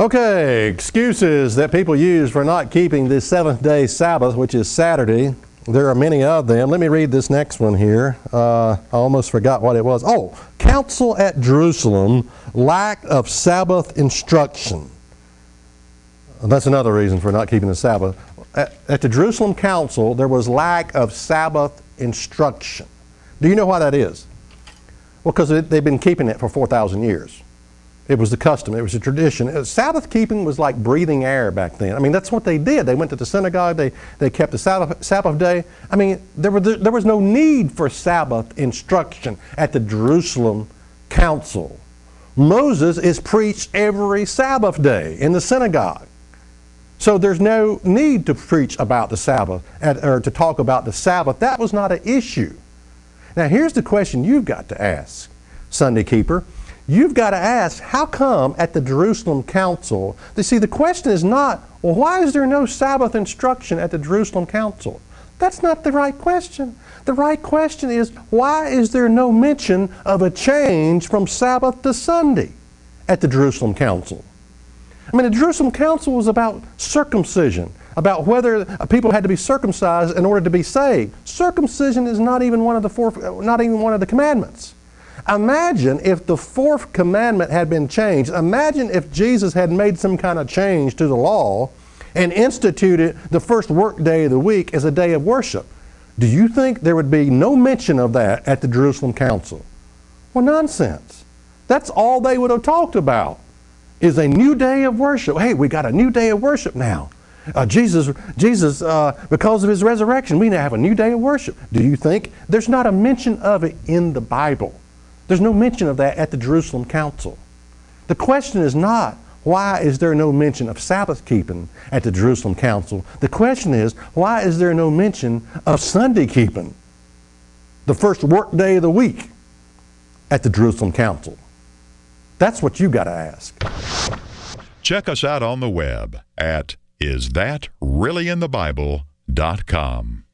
Okay, excuses that people use for not keeping the seventh-day Sabbath, which is Saturday. There are many of them. Let me read this next one here. I almost forgot what it was. Oh, Counsel at Jerusalem, lack of Sabbath instruction. That's another reason for not keeping the Sabbath. At the Jerusalem Council, there was lack of Sabbath instruction. Do you know why that is? Well, because they've been keeping it for 4,000 years. It was the custom. It was a tradition. Sabbath keeping was like breathing air back then. I mean, that's what they did. They went to the synagogue. They kept the Sabbath day. I mean, there was no need for Sabbath instruction at the Jerusalem Council. Moses is preached every Sabbath day in the synagogue. So there's no need to preach about the Sabbath or to talk about the Sabbath. That was not an issue. Now, here's the question you've got to ask, Sunday keeper. You've got to ask, how come at the Jerusalem Council? You see, the question is not, well, why is there no Sabbath instruction at the Jerusalem Council? That's not the right question. The right question is, why is there no mention of a change from Sabbath to Sunday at the Jerusalem Council? I mean, the Jerusalem Council was about circumcision, about whether people had to be circumcised in order to be saved. Circumcision is not even one of the commandments. Imagine if the fourth commandment had been changed. Imagine if Jesus had made some kind of change to the law and instituted the first work day of the week as a day of worship. Do you think there would be no mention of that at the Jerusalem Council? Well, nonsense. That's all they would have talked about, is a new day of worship. Hey, we got a new day of worship now. Jesus, because of his resurrection, we now have a new day of worship. Do you think? There's not a mention of it in the Bible. There's no mention of that at the Jerusalem Council. The question is not, why is there no mention of Sabbath keeping at the Jerusalem Council? The question is, why is there no mention of Sunday keeping, the first work day of the week, at the Jerusalem Council? That's what you got to ask. Check us out on the web at isthatreallyinthebible.com.